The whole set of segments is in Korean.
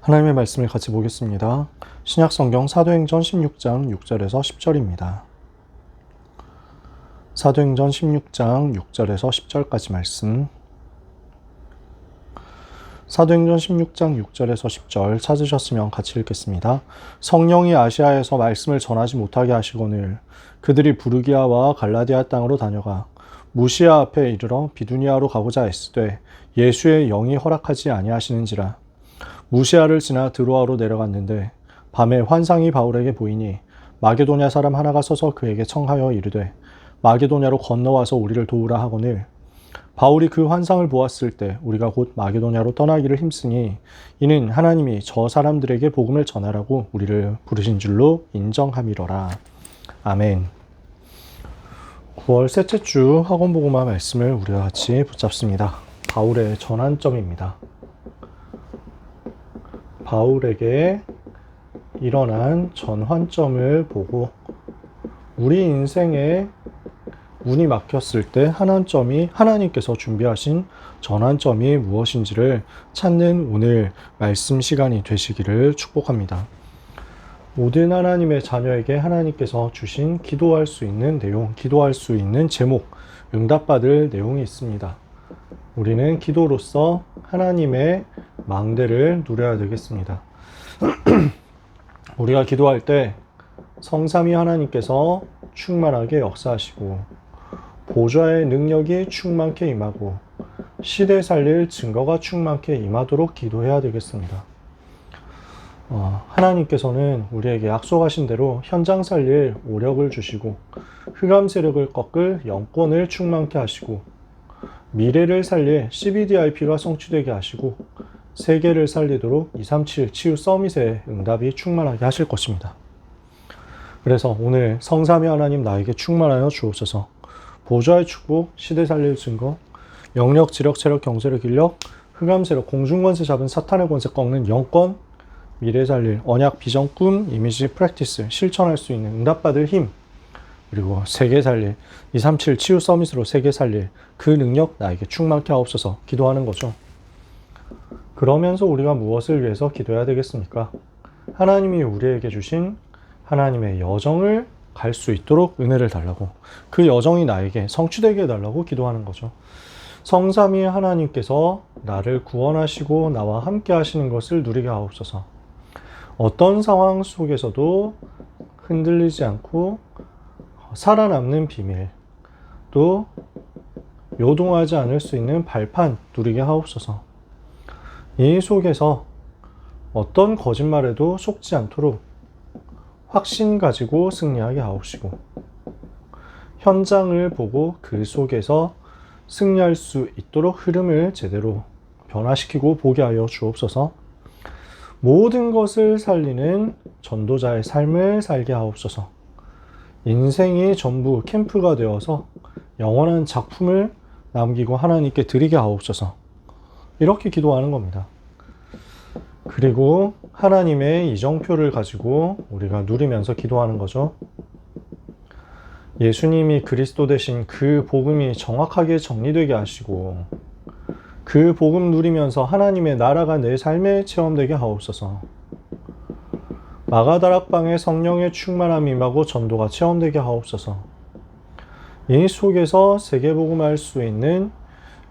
하나님의 말씀을 같이 보겠습니다. 신약성경 사도행전 16장 6절에서 10절입니다. 사도행전 16장 6절에서 10절까지 말씀. 사도행전 16장 6절에서 10절 찾으셨으면 같이 읽겠습니다. 성령이 아시아에서 말씀을 전하지 못하게 하시거늘 그들이 부르기아와 갈라디아 땅으로 다녀가 무시아 앞에 이르러 비두니아로 가고자 했으되 예수의 영이 허락하지 아니하시는지라. 무시아를 지나 드로아로 내려갔는데 밤에 환상이 바울에게 보이니 마게도냐 사람 하나가 서서 그에게 청하여 이르되 마게도냐로 건너와서 우리를 도우라 하거늘 바울이 그 환상을 보았을 때 우리가 곧 마게도냐로 떠나기를 힘쓰니 이는 하나님이 저 사람들에게 복음을 전하라고 우리를 부르신 줄로 인정함이러라. 아멘. 9월 셋째 주 학원복음화 말씀을 우리와 같이 붙잡습니다. 바울의 전환점입니다. 바울에게 일어난 전환점을 보고 우리 인생에 문이 막혔을 때 하나님께서 준비하신 전환점이 무엇인지를 찾는 오늘 말씀 시간이 되시기를 축복합니다. 모든 하나님의 자녀에게 하나님께서 주신 기도할 수 있는 내용, 기도할 수 있는 제목, 응답받을 내용이 있습니다. 우리는 기도로서 하나님의 망대를 누려야 되겠습니다. 우리가 기도할 때 성삼위 하나님께서 충만하게 역사하시고 보좌의 능력이 충만케 임하고 시대 살릴 증거가 충만케 임하도록 기도해야 되겠습니다. 하나님께서는 우리에게 약속하신 대로 현장 살릴 오력을 주시고 흑암 세력을 꺾을 영권을 충만케 하시고 미래를 살릴 CBDIP가 성취되게 하시고 세계를 살리도록 237 치유 서밋의 응답이 충만하게 하실 것입니다. 그래서 오늘 성삼위 하나님 나에게 충만하여 주옵소서. 보좌의 축복, 시대 살릴 증거, 영력, 지력, 체력, 경제력, 인력, 흑암 세력, 공중권세 잡은 사탄의 권세 꺾는 영권, 미래 살릴 언약, 비전, 꿈, 이미지, 프랙티스, 실천할 수 있는 응답받을 힘, 그리고 세계 살릴 237 치유 서밋으로 세계 살릴 그 능력 나에게 충만케 하옵소서 기도하는 거죠. 그러면서 우리가 무엇을 위해서 기도해야 되겠습니까? 하나님이 우리에게 주신 하나님의 여정을 갈 수 있도록 은혜를 달라고, 그 여정이 나에게 성취되게 해달라고 기도하는 거죠. 성삼위 하나님께서 나를 구원하시고 나와 함께 하시는 것을 누리게 하옵소서. 어떤 상황 속에서도 흔들리지 않고 살아남는 비밀, 또 요동하지 않을 수 있는 발판 누리게 하옵소서. 이 속에서 어떤 거짓말에도 속지 않도록 확신 가지고 승리하게 하옵시고 현장을 보고 그 속에서 승리할 수 있도록 흐름을 제대로 변화시키고 보게 하여 주옵소서. 모든 것을 살리는 전도자의 삶을 살게 하옵소서. 인생이 전부 캠프가 되어서 영원한 작품을 남기고 하나님께 드리게 하옵소서. 이렇게 기도하는 겁니다. 그리고 하나님의 이정표를 가지고 우리가 누리면서 기도하는 거죠. 예수님이 그리스도 되신 그 복음이 정확하게 정리되게 하시고 그 복음 누리면서 하나님의 나라가 내 삶에 체험되게 하옵소서. 마가다락방에 성령의 충만함이 임하고 전도가 체험되게 하옵소서. 이 속에서 세계복음할 수 있는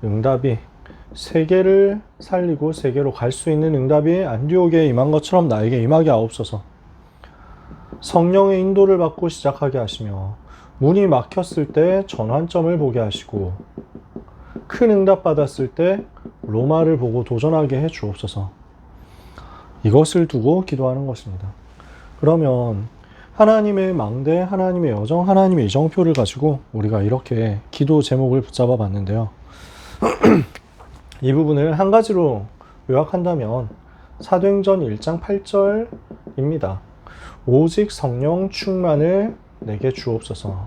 응답이 세계를 살리고 세계로 갈 수 있는 응답이 안디옥에 임한 것처럼 나에게 임하게 하옵소서. 성령의 인도를 받고 시작하게 하시며 문이 막혔을 때 전환점을 보게 하시고 큰 응답 받았을 때 로마를 보고 도전하게 해 주옵소서. 이것을 두고 기도하는 것입니다. 그러면 하나님의 망대, 하나님의 여정, 하나님의 이정표를 가지고 우리가 이렇게 기도 제목을 붙잡아 봤는데요. 이 부분을 한 가지로 요약한다면 사도행전 1장 8절입니다. 오직 성령 충만을 내게 주옵소서.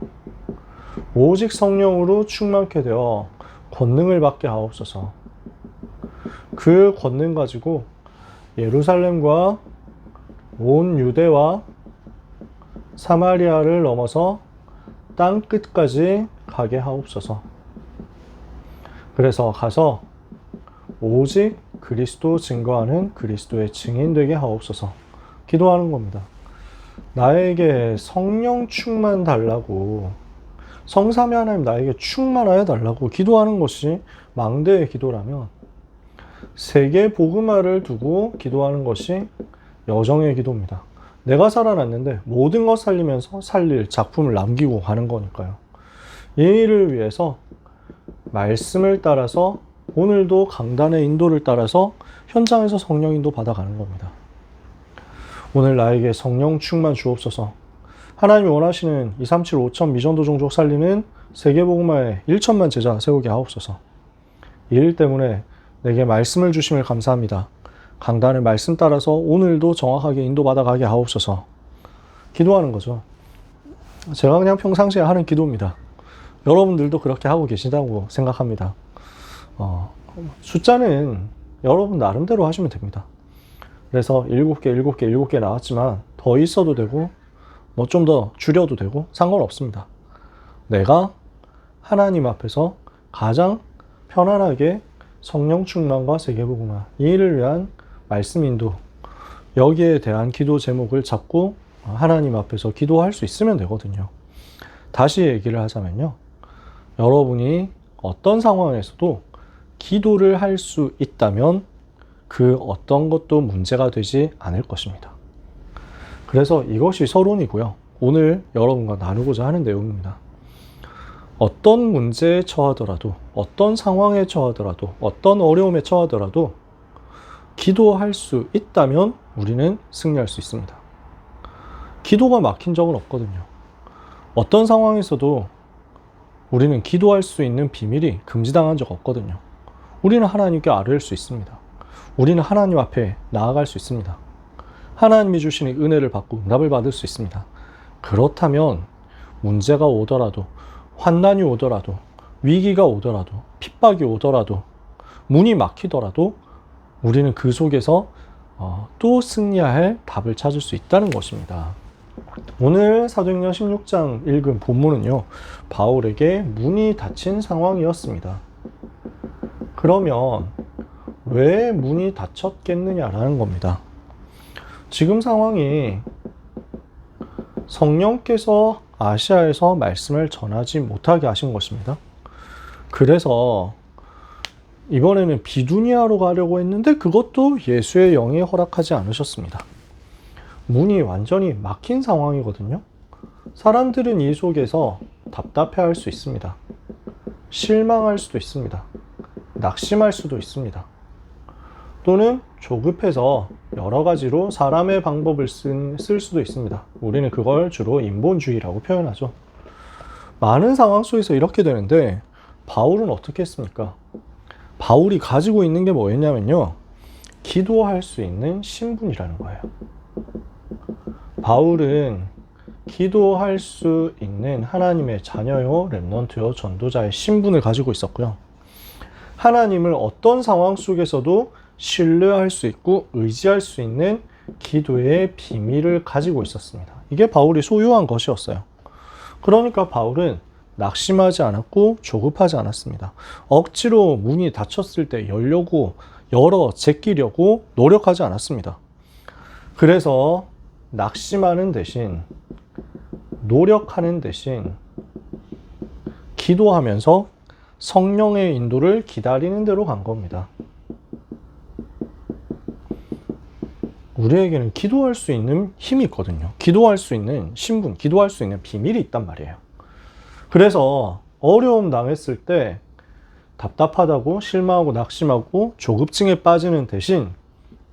오직 성령으로 충만케 되어 권능을 받게 하옵소서. 그 권능 가지고 예루살렘과 온 유대와 사마리아를 넘어서 땅 끝까지 가게 하옵소서. 그래서 가서 오직 그리스도 증거하는 그리스도의 증인 되게 하옵소서. 기도하는 겁니다. 나에게 성령 충만 달라고, 성삼위 하나님 나에게 충만하여 달라고 기도하는 것이 망대의 기도라면, 세계 복음화를 두고 기도하는 것이 여정의 기도입니다. 내가 살아났는데 모든 것 살리면서 살릴 작품을 남기고 가는 거니까요. 이 일을 위해서 말씀을 따라서, 오늘도 강단의 인도를 따라서 현장에서 성령 인도 받아가는 겁니다. 오늘 나에게 성령 충만 주옵소서. 하나님이 원하시는 237 5천 미전도 종족 살리는 세계복음화에 1천만 제자 세우게 하옵소서. 이 일 때문에 내게 말씀을 주심을 감사합니다. 강단의 말씀 따라서 오늘도 정확하게 인도받아 가게 하옵소서. 기도하는 거죠. 제가 그냥 평상시에 하는 기도입니다. 여러분들도 그렇게 하고 계시다고 생각합니다. 숫자는 여러분 나름대로 하시면 됩니다. 그래서 7개 나왔지만 더 있어도 되고 뭐 좀 더 줄여도 되고 상관없습니다. 내가 하나님 앞에서 가장 편안하게 성령 충만과 세계복음화, 이 일을 위한 말씀 인도, 여기에 대한 기도 제목을 잡고 하나님 앞에서 기도할 수 있으면 되거든요. 다시 얘기를 하자면요. 여러분이 어떤 상황에서도 기도를 할 수 있다면 그 어떤 것도 문제가 되지 않을 것입니다. 그래서 이것이 서론이고요. 오늘 여러분과 나누고자 하는 내용입니다. 어떤 문제에 처하더라도, 어떤 상황에 처하더라도, 어떤 어려움에 처하더라도 기도할 수 있다면 우리는 승리할 수 있습니다. 기도가 막힌 적은 없거든요. 어떤 상황에서도 우리는 기도할 수 있는 비밀이 금지당한 적 없거든요. 우리는 하나님께 아뢰일 수 있습니다. 우리는 하나님 앞에 나아갈 수 있습니다. 하나님이 주시는 은혜를 받고 응답을 받을 수 있습니다. 그렇다면 문제가 오더라도, 환난이 오더라도, 위기가 오더라도, 핍박이 오더라도, 문이 막히더라도 우리는 그 속에서 또 승리할 답을 찾을 수 있다는 것입니다. 오늘 사도행전 16장 읽은 본문은요, 바울에게 문이 닫힌 상황이었습니다. 그러면 왜 문이 닫혔겠느냐라는 겁니다. 지금 상황이 성령께서 아시아에서 말씀을 전하지 못하게 하신 것입니다. 그래서 이번에는 비두니아로 가려고 했는데 그것도 예수의 영이 허락하지 않으셨습니다. 문이 완전히 막힌 상황이거든요. 사람들은 이 속에서 답답해할 수 있습니다. 실망할 수도 있습니다. 낙심할 수도 있습니다. 또는 조급해서 여러 가지로 사람의 방법을 쓸 수도 있습니다. 우리는 그걸 주로 인본주의라고 표현하죠. 많은 상황 속에서 이렇게 되는데 바울은 어떻게 했습니까? 바울이 가지고 있는 게 뭐였냐면요, 기도할 수 있는 신분이라는 거예요. 바울은 기도할 수 있는 하나님의 자녀요, 렘넌트요, 전도자의 신분을 가지고 있었고요. 하나님을 어떤 상황 속에서도 신뢰할 수 있고 의지할 수 있는 기도의 비밀을 가지고 있었습니다. 이게 바울이 소유한 것이었어요. 그러니까 바울은 낙심하지 않았고 조급하지 않았습니다. 억지로 문이 닫혔을 때 제끼려고 노력하지 않았습니다. 그래서 낙심하는 대신, 노력하는 대신 기도하면서 성령의 인도를 기다리는 대로 간 겁니다. 우리에게는 기도할 수 있는 힘이 있거든요. 기도할 수 있는 신분, 기도할 수 있는 비밀이 있단 말이에요. 그래서 어려움 당했을 때 답답하다고 실망하고 낙심하고 조급증에 빠지는 대신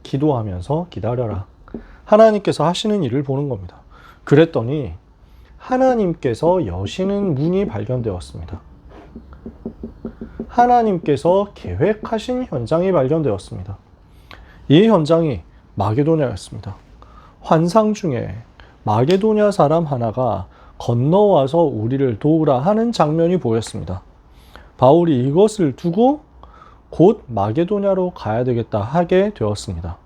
기도하면서 기다려라. 하나님께서 하시는 일을 보는 겁니다. 그랬더니 하나님께서 여시는 문이 발견되었습니다. 하나님께서 계획하신 현장이 발견되었습니다. 이 현장이 마게도냐였습니다. 환상 중에 마게도냐 사람 하나가 건너와서 우리를 도우라 하는 장면이 보였습니다. 바울이 이것을 두고 곧 마게도냐로 가야 되겠다 하게 되었습니다.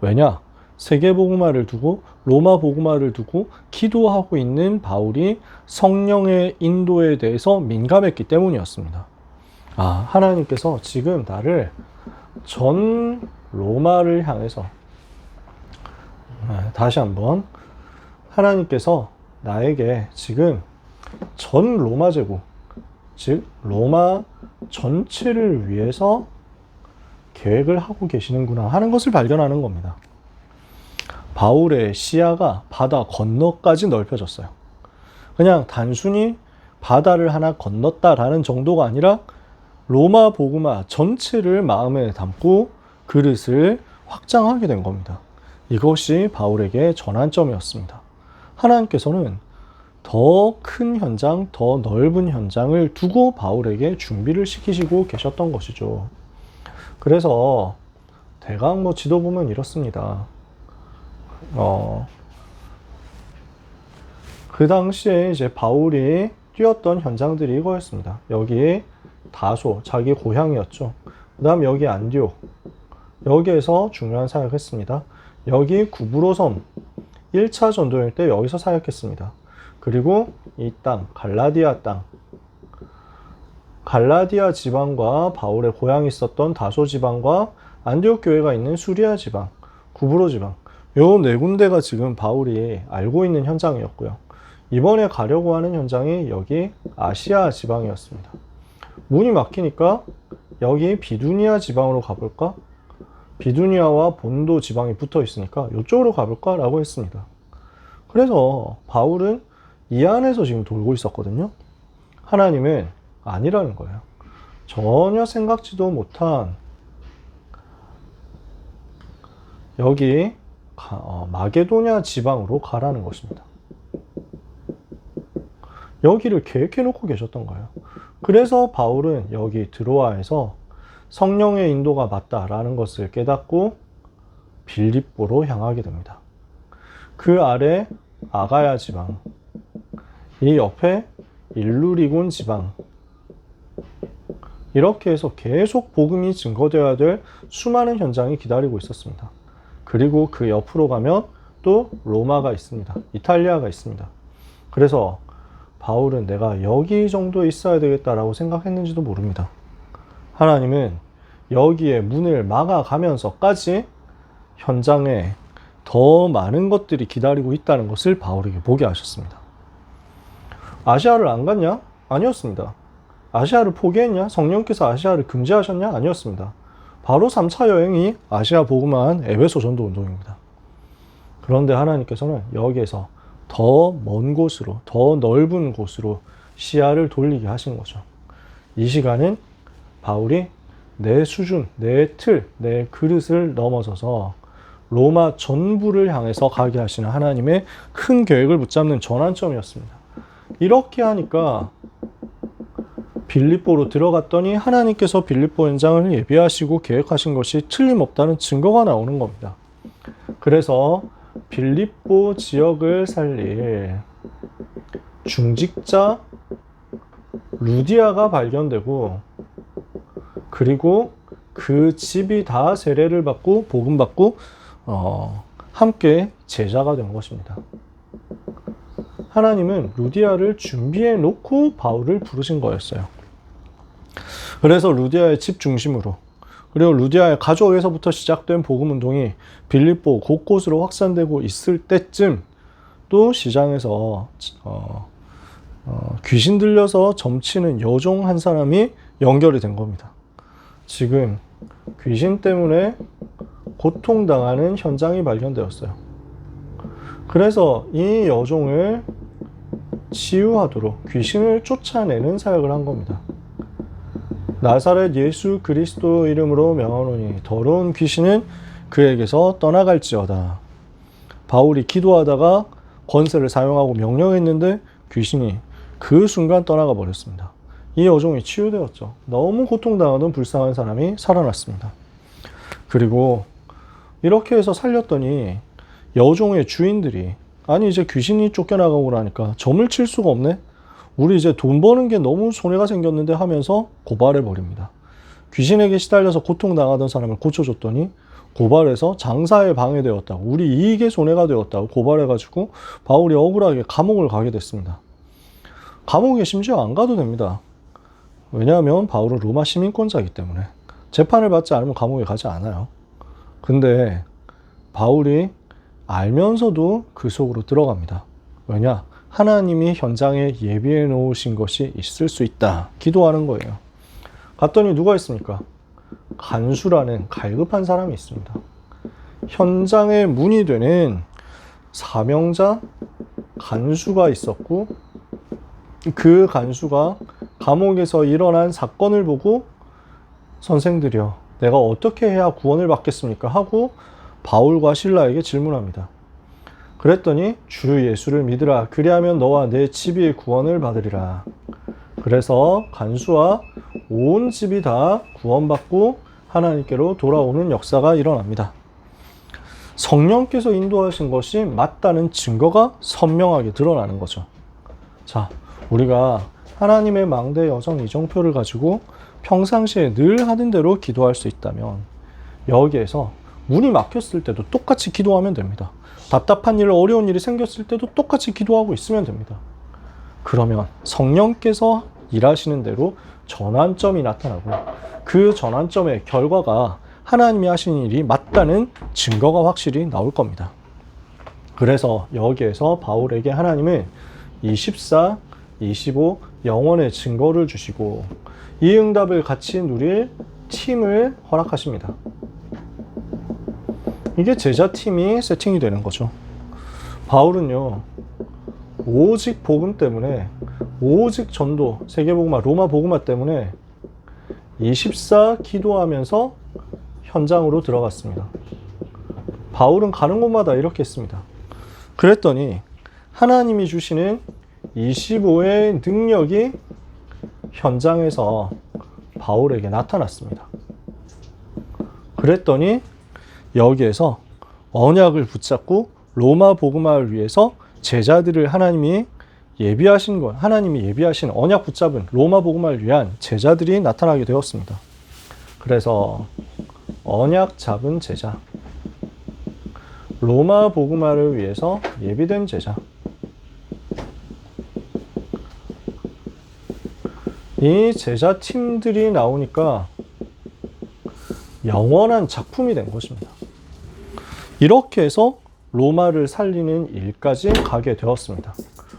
왜냐? 세계복음화를 두고, 로마 복음화를 두고 기도하고 있는 바울이 성령의 인도에 대해서 민감했기 때문이었습니다. 하나님께서 지금 나를 전 로마를 향해서 다시 한번 하나님께서 나에게 지금 전 로마 제국, 즉 로마 전체를 위해서 계획을 하고 계시는구나 하는 것을 발견하는 겁니다. 바울의 시야가 바다 건너까지 넓혀졌어요. 그냥 단순히 바다를 하나 건넜다라는 정도가 아니라 로마 복음화 전체를 마음에 담고 그릇을 확장하게 된 겁니다. 이것이 바울에게 전환점이었습니다. 하나님께서는 더 큰 현장, 더 넓은 현장을 두고 바울에게 준비를 시키시고 계셨던 것이죠. 그래서 대강 지도 보면 이렇습니다. 그 당시에 이제 바울이 뛰었던 현장들이 이거였습니다. 여기 다소, 자기 고향이었죠. 그 다음 여기 안디옥, 여기에서 중요한 사역했습니다. 여기 구브로섬 1차 전도일 때 여기서 사역했습니다. 그리고 이 땅, 갈라디아 땅, 갈라디아 지방과 바울의 고향이 있었던 다소 지방과 안디옥 교회가 있는 수리아 지방, 구브로 지방, 요 네 군데가 지금 바울이 알고 있는 현장이었고요. 이번에 가려고 하는 현장이 여기 아시아 지방이었습니다. 문이 막히니까 여기 비두니아 지방으로 가볼까? 비두니아와 본도 지방이 붙어 있으니까 이쪽으로 가볼까? 라고 했습니다. 그래서 바울은 이 안에서 지금 돌고 있었거든요. 하나님은 아니라는 거예요. 전혀 생각지도 못한 여기 마게도냐 지방으로 가라는 것입니다. 여기를 계획해 놓고 계셨던 거예요. 그래서 바울은 여기 드로아에서 성령의 인도가 맞다라는 것을 깨닫고 빌립보로 향하게 됩니다. 그 아래 아가야 지방, 이 옆에 일루리곤 지방, 이렇게 해서 계속 복음이 증거되어야 될 수많은 현장이 기다리고 있었습니다. 그리고 그 옆으로 가면 또 로마가 있습니다. 이탈리아가 있습니다. 그래서 바울은 내가 여기 정도 있어야 되겠다라고 생각했는지도 모릅니다. 하나님은 여기에 문을 막아가면서까지 현장에 더 많은 것들이 기다리고 있다는 것을 바울에게 보게 하셨습니다. 아시아를 안 갔냐? 아니었습니다. 아시아를 포기했냐? 성령께서 아시아를 금지하셨냐? 아니었습니다. 바로 3차 여행이 아시아 복음화한 에베소 전도 운동입니다. 그런데 하나님께서는 여기에서 더 먼 곳으로, 더 넓은 곳으로 시야를 돌리게 하신 거죠. 이 시간은 바울이 내 수준, 내 틀, 내 그릇을 넘어서서 로마 전부를 향해서 가게 하시는 하나님의 큰 계획을 붙잡는 전환점이었습니다. 이렇게 하니까 빌립보로 들어갔더니 하나님께서 빌립보 현장을 예비하시고 계획하신 것이 틀림없다는 증거가 나오는 겁니다. 그래서 빌립보 지역을 살릴 중직자 루디아가 발견되고, 그리고 그 집이 다 세례를 받고 복음 받고 함께 제자가 된 것입니다. 하나님은 루디아를 준비해 놓고 바울을 부르신 거였어요. 그래서 루디아의 집 중심으로, 그리고 루디아의 가족에서부터 시작된 복음 운동이 빌립보 곳곳으로 확산되고 있을 때쯤 또 시장에서 귀신 들려서 점치는 여종 한 사람이 연결이 된 겁니다. 지금 귀신 때문에 고통당하는 현장이 발견되었어요. 그래서 이 여종을 치유하도록 귀신을 쫓아내는 사역을 한 겁니다. 나사렛 예수 그리스도 이름으로 명하노니 더러운 귀신은 그에게서 떠나갈지어다. 바울이 기도하다가 권세를 사용하고 명령했는데 귀신이 그 순간 떠나가 버렸습니다. 이 여종이 치유되었죠. 너무 고통당하던 불쌍한 사람이 살아났습니다. 그리고 이렇게 해서 살렸더니 여종의 주인들이, 아니 이제 귀신이 쫓겨나가고 나니까 점을 칠 수가 없네? 우리 이제 돈 버는 게 너무 손해가 생겼는데 하면서 고발해 버립니다. 귀신에게 시달려서 고통당하던 사람을 고쳐줬더니 고발해서 장사에 방해되었다고, 우리 이익에 손해가 되었다고 고발해가지고 바울이 억울하게 감옥을 가게 됐습니다. 감옥에 심지어 안 가도 됩니다. 왜냐하면 바울은 로마 시민권자이기 때문에 재판을 받지 않으면 감옥에 가지 않아요. 근데 바울이 알면서도 그 속으로 들어갑니다. 왜냐? 하나님이 현장에 예비해 놓으신 것이 있을 수 있다. 기도하는 거예요. 갔더니 누가 있습니까? 간수라는 갈급한 사람이 있습니다. 현장에 문이 되는 사명자 간수가 있었고, 그 간수가 감옥에서 일어난 사건을 보고 선생들이여, 내가 어떻게 해야 구원을 받겠습니까? 하고 바울과 실라에게 질문합니다. 그랬더니 주 예수를 믿으라. 그리하면 너와 내 집이 구원을 받으리라. 그래서 간수와 온 집이 다 구원받고 하나님께로 돌아오는 역사가 일어납니다. 성령께서 인도하신 것이 맞다는 증거가 선명하게 드러나는 거죠. 자, 우리가 하나님의 망대 여정 이정표를 가지고 평상시에 늘 하는 대로 기도할 수 있다면 여기에서 문이 막혔을 때도 똑같이 기도하면 됩니다. 답답한 일, 어려운 일이 생겼을 때도 똑같이 기도하고 있으면 됩니다. 그러면 성령께서 일하시는 대로 전환점이 나타나고 그 전환점의 결과가 하나님이 하신 일이 맞다는 증거가 확실히 나올 겁니다. 그래서 여기에서 바울에게 하나님은 24, 25 영원의 증거를 주시고 이 응답을 같이 누릴 팀을 허락하십니다. 이게 제자팀이 세팅이 되는 거죠. 바울은요, 오직 복음 때문에, 오직 전도, 세계복음화, 로마 복음화 때문에 24 기도하면서 현장으로 들어갔습니다. 바울은 가는 곳마다 이렇게 했습니다. 그랬더니 하나님이 주시는 25의 능력이 현장에서 바울에게 나타났습니다. 그랬더니 여기에서 언약을 붙잡고 로마 복음화를 위해서 제자들을 하나님이 예비하신 것, 하나님이 예비하신 언약 붙잡은 로마 복음화를 위한 제자들이 나타나게 되었습니다. 그래서 언약 잡은 제자, 로마 복음화를 위해서 예비된 제자, 이 제자 팀들이 나오니까 영원한 작품이 된 것입니다. 이렇게 해서 로마를 살리는 일까지 가게 되었습니다.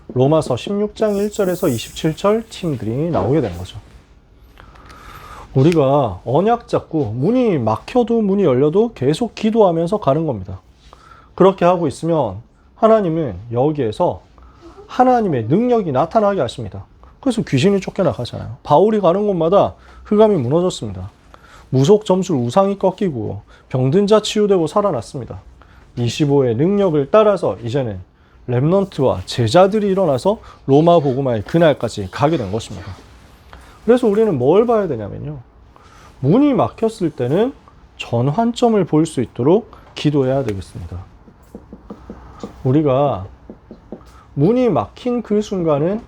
로마서 16장 1절에서 27절 팀들이 나오게 된 거죠. 우리가 언약 잡고 문이 막혀도 문이 열려도 계속 기도하면서 가는 겁니다. 그렇게 하고 있으면 하나님은 여기에서 하나님의 능력이 나타나게 하십니다. 그래서 귀신이 쫓겨나가잖아요. 바울이 가는 곳마다 흑암이 무너졌습니다. 무속 점술 우상이 꺾이고 병든 자 치유되고 살아났습니다. 25의 능력을 따라서 이제는 렘넌트와 제자들이 일어나서 로마 복음화의 그날까지 가게 된 것입니다. 그래서 우리는 뭘 봐야 되냐면요, 문이 막혔을 때는 전환점을 볼 수 있도록 기도해야 되겠습니다. 우리가 문이 막힌 그 순간은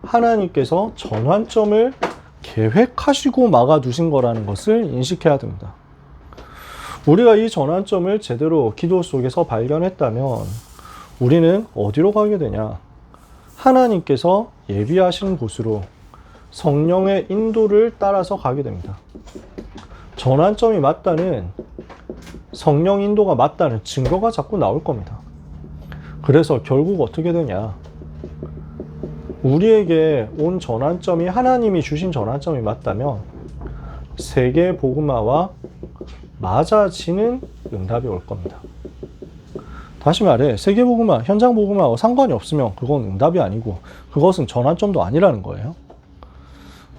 하나님께서 전환점을 계획하시고 막아두신 거라는 것을 인식해야 됩니다. 우리가 이 전환점을 제대로 기도 속에서 발견했다면 우리는 어디로 가게 되냐? 하나님께서 예비하신 곳으로 성령의 인도를 따라서 가게 됩니다. 전환점이 맞다는, 성령 인도가 맞다는 증거가 자꾸 나올 겁니다. 그래서 결국 어떻게 되냐? 우리에게 온 전환점이 하나님이 주신 전환점이 맞다면 세계 복음화와 맞아지는 응답이 올 겁니다. 다시 말해, 세계 복음화, 현장 복음화와 상관이 없으면 그건 응답이 아니고 그것은 전환점도 아니라는 거예요.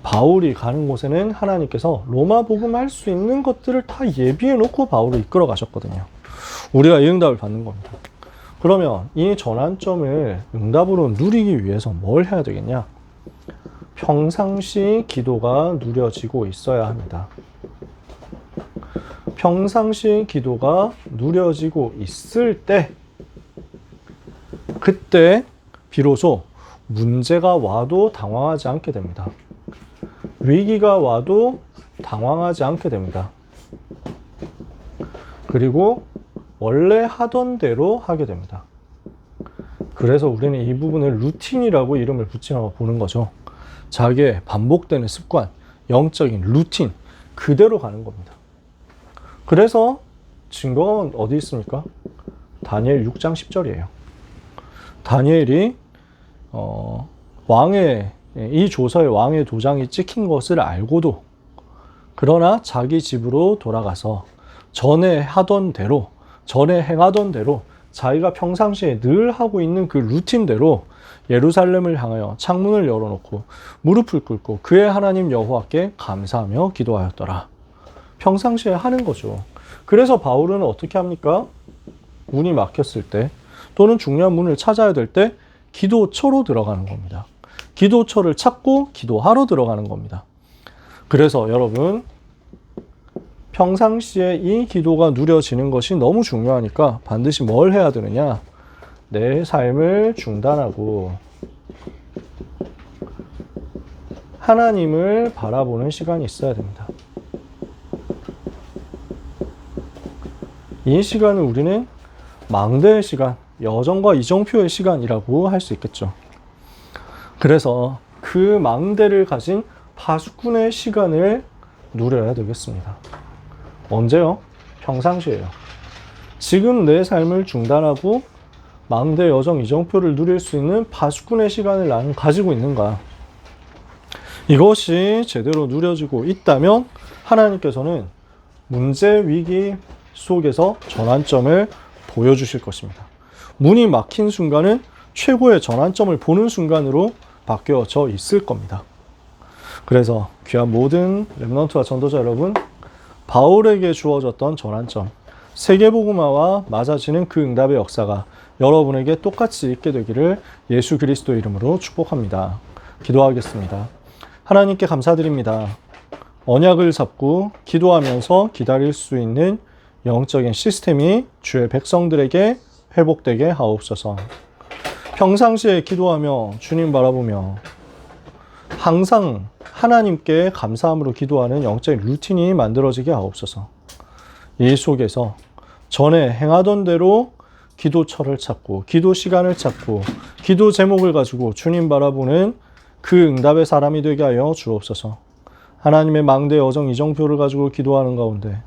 바울이 가는 곳에는 하나님께서 로마 복음화 할 수 있는 것들을 다 예비해 놓고 바울을 이끌어 가셨거든요. 우리가 이 응답을 받는 겁니다. 그러면 이 전환점을 응답으로 누리기 위해서 뭘 해야 되겠냐? 평상시 기도가 누려지고 있어야 합니다. 평상시 기도가 누려지고 있을 때, 그때 비로소 문제가 와도 당황하지 않게 됩니다. 위기가 와도 당황하지 않게 됩니다. 그리고 원래 하던 대로 하게 됩니다. 그래서 우리는 이 부분을 루틴이라고 이름을 붙여 보는 거죠. 자기의 반복되는 습관, 영적인 루틴, 그대로 가는 겁니다. 그래서 증거가 어디 있습니까? 다니엘 6장 10절이에요. 다니엘이 왕의 이 조서에 왕의 도장이 찍힌 것을 알고도 그러나 자기 집으로 돌아가서 전에 하던 대로, 전에 행하던 대로 자기가 평상시에 늘 하고 있는 그 루틴대로 예루살렘을 향하여 창문을 열어놓고 무릎을 꿇고 그의 하나님 여호와께 감사하며 기도하였더라. 평상시에 하는 거죠. 그래서 바울은 어떻게 합니까? 문이 막혔을 때 또는 중요한 문을 찾아야 될 때 기도처로 들어가는 겁니다. 기도처를 찾고 기도하러 들어가는 겁니다. 그래서 여러분, 평상시에 이 기도가 누려지는 것이 너무 중요하니까 반드시 뭘 해야 되느냐? 내 삶을 중단하고 하나님을 바라보는 시간이 있어야 됩니다. 이 시간을 우리는 망대의 시간, 여정과 이정표의 시간이라고 할 수 있겠죠. 그래서 그 망대를 가진 파수꾼의 시간을 누려야 되겠습니다. 언제요? 평상시에요. 지금 내 삶을 중단하고 망대 여정 이정표를 누릴 수 있는 파수꾼의 시간을 나는 가지고 있는가? 이것이 제대로 누려지고 있다면 하나님께서는 문제 위기 속에서 전환점을 보여주실 것입니다. 문이 막힌 순간은 최고의 전환점을 보는 순간으로 바뀌어져 있을 겁니다. 그래서 귀한 모든 렘넌트와 전도자 여러분, 바울에게 주어졌던 전환점, 세계복음화와 맞아지는 그 응답의 역사가 여러분에게 똑같이 있게 되기를 예수 그리스도 이름으로 축복합니다. 기도하겠습니다. 하나님께 감사드립니다. 언약을 잡고 기도하면서 기다릴 수 있는 영적인 시스템이 주의 백성들에게 회복되게 하옵소서. 평상시에 기도하며 주님 바라보며 항상 하나님께 감사함으로 기도하는 영적인 루틴이 만들어지게 하옵소서. 이 속에서 전에 행하던 대로 기도처를 찾고 기도 시간을 찾고 기도 제목을 가지고 주님 바라보는 그 응답의 사람이 되게 하여 주옵소서. 하나님의 망대 여정 이정표를 가지고 기도하는 가운데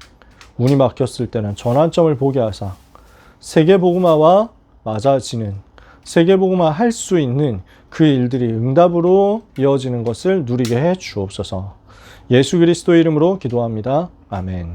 문이 막혔을 때는 전환점을 보게 하사 세계복음화와 맞아지는, 세계복음화 할 수 있는 그 일들이 응답으로 이어지는 것을 누리게 해 주옵소서. 예수 그리스도의 이름으로 기도합니다. 아멘.